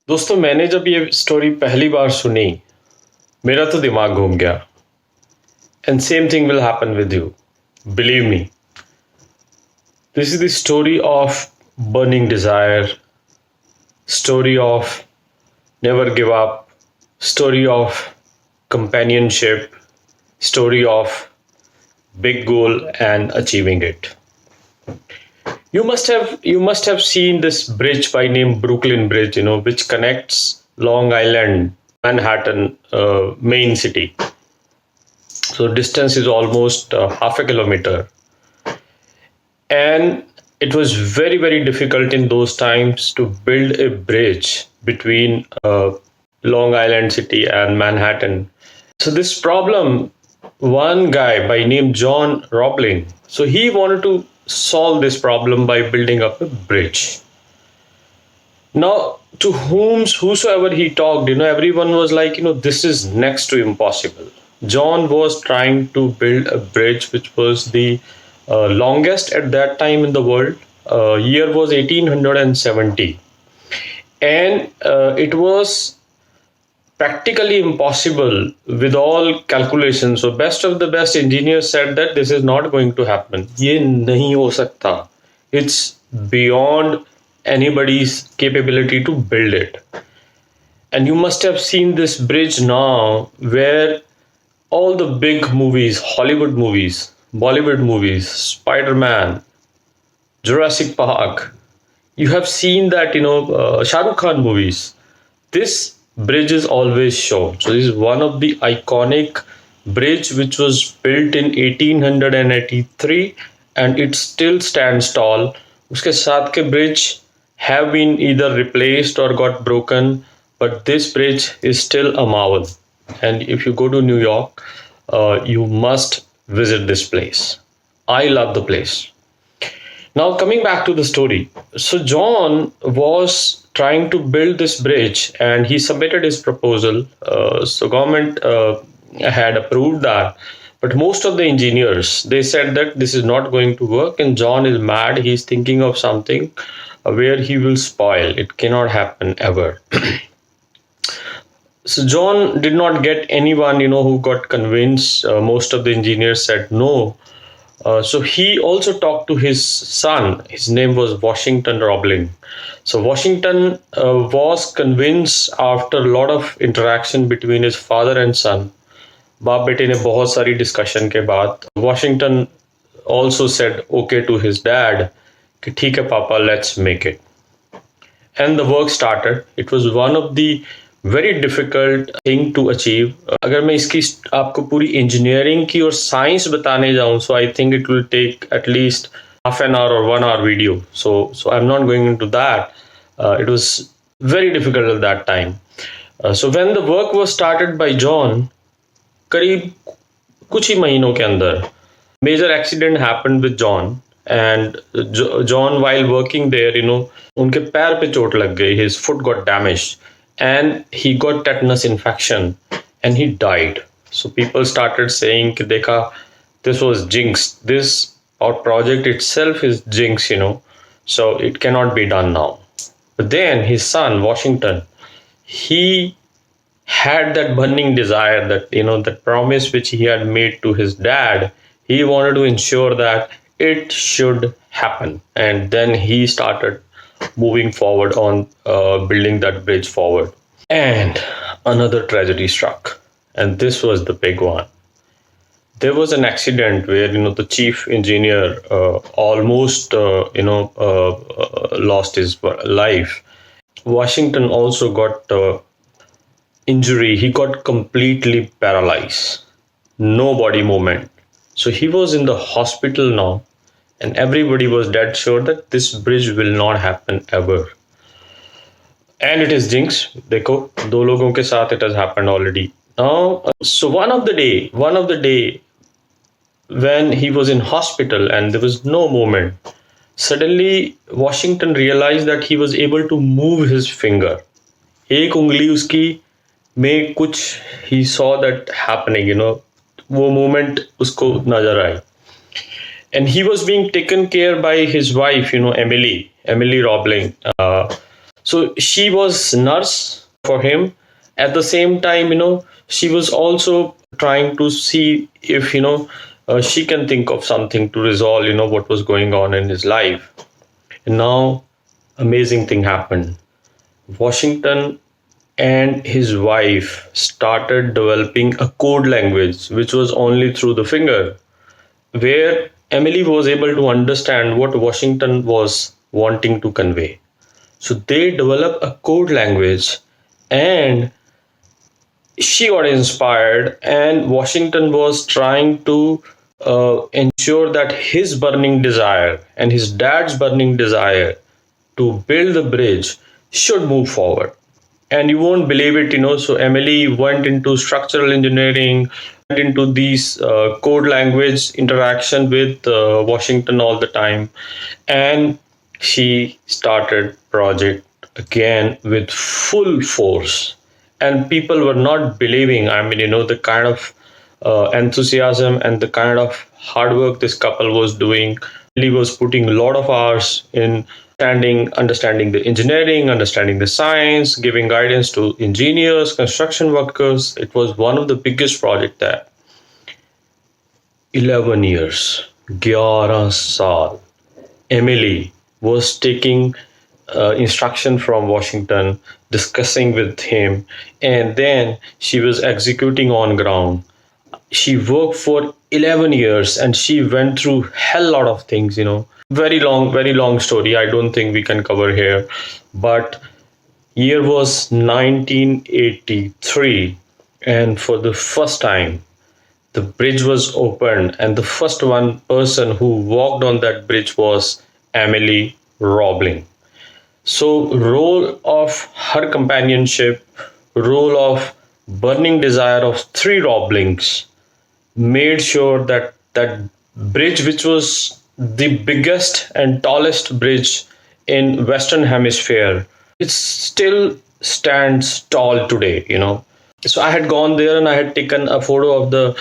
दोस्तों मैंने जब ये स्टोरी पहली बार सुनी मेरा तो दिमाग घूम गया and same thing will happen with you believe me this is the story of burning desire story of never give up story of companionship story of big goal and achieving it. You must have seen this bridge by name Brooklyn Bridge, which connects Long Island, Manhattan, main city. So distance is almost half a kilometer, and it was very very difficult in those times to build a bridge between Long Island City and Manhattan. So this problem, one guy by name John Roebling, so he wanted to solve this problem by building up a bridge. Now, to whosoever he talked, everyone was like, this is next to impossible. John was trying to build a bridge which was the longest at that time in the world. Year was 1870, and it was practically impossible with all calculations. So best of the best engineers said that this is not going to happen. ये नहीं हो सकता. It's beyond anybody's capability to build it. And you must have seen this bridge now where all the big movies, Hollywood movies, Bollywood movies, Spider-Man, Jurassic Park, you have seen that, Shah Rukh Khan movies. This bridge is always shown. So this is one of the iconic bridge which was built in 1883 and it still stands tall. उसके साथ के bridge have been either replaced or got broken, but this bridge is still a marvel. And if you go to New York, you must visit this place. I love the place. Now coming back to the story, so John was trying to build this bridge and he submitted his proposal. So government had approved that, but most of the engineers, they said that this is not going to work and John is mad. He's thinking of something where he will spoil. It cannot happen ever. So John did not get anyone, who got convinced. Most of the engineers said no. So he also talked to his son. His name was Washington Roebling. So Washington was convinced after a lot of interaction between his father and son. बाप बेटे ने बहुत सारी discussion के बाद Washington also said okay to his dad कि ठीक है पापा, let's make it. And the work started. It was one of the very difficult thing to achieve. अगर मैं इसकी आपको पूरी engineering की और science बताने जाऊँ, so I think it will take at least half an hour or 1 hour video. So I'm not going into that. It was very difficult at that time. So when the work was started by John, करीब कुछ ही महीनों के अंदर major accident happened with John. And John, while working there, उनके पैर पे चोट लग गई. His foot got damaged and he got tetanus infection and he died. So people started saying कि देखा, this was jinx. This our project itself is jinx, so it cannot be done now. But then his son Washington, he had that burning desire, that that promise which he had made to his dad. He wanted to ensure that it should happen, and then he started moving forward on building that bridge forward. And another tragedy struck, and this was the big one. There was an accident where the chief engineer almost lost his life. Washington also got injury. He got completely paralyzed, no body movement. So he was in the hospital now, and everybody was dead sure that this bridge will not happen ever. And it is jinx. देखो, दो लोगों के साथ it has happened already. Now, so one of the day, when he was in hospital and there was no movement, suddenly Washington realized that he was able to move his finger. एक उंगली उसकी में कुछ, he saw that happening, वो movement उसको नजर आई. And he was being taken care by his wife, Emily Roebling. So she was nurse for him. At the same time, she was also trying to see if she can think of something to resolve what was going on in his life. And now, amazing thing happened. Washington and his wife started developing a code language which was only through the finger, where Emily was able to understand what Washington was wanting to convey. So they developed a code language, and she got inspired, and Washington was trying to ensure that his burning desire and his dad's burning desire to build the bridge should move forward. And you won't believe it, so Emily went into structural engineering, went into these code language interaction with Washington all the time, and she started project again with full force. And people were not believing, I mean, the kind of enthusiasm and the kind of hard work this couple was doing. He was putting a lot of hours in understanding the engineering, understanding the science, giving guidance to engineers, construction workers. It was one of the biggest projects there. 11 years, 11 saal. Emily was taking instruction from Washington, discussing with him, and then she was executing on ground. She worked for 11 years and she went through hell lot of things. Very long story, I don't think we can cover here. But year was 1983, and for the first time the bridge was opened, and the first one person who walked on that bridge was Emily Roebling. So role of her companionship, role of burning desire of three Roeblings made sure that that bridge, which was the biggest and tallest bridge in Western Hemisphere, it still stands tall today. So I had gone there and I had taken a photo of the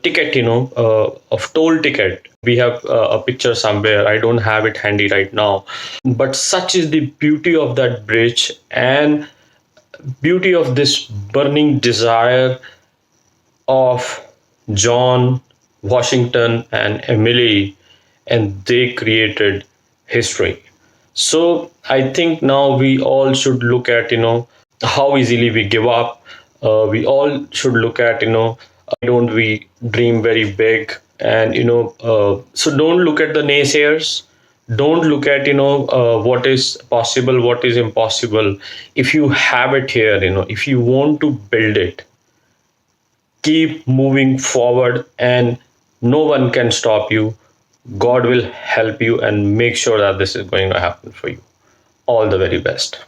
ticket, of toll ticket. We have a picture somewhere. I don't have it handy right now, but such is the beauty of that bridge and beauty of this burning desire of John, Washington, and Emily, and they created history. So I think now we all should look at how easily we give up. We all should look at don't we dream very big, and so don't look at the naysayers. Don't look at what is possible, what is impossible. If you have it here, if you want to build it, keep moving forward, and no one can stop you. God will help you and make sure that this is going to happen for you. All the very best.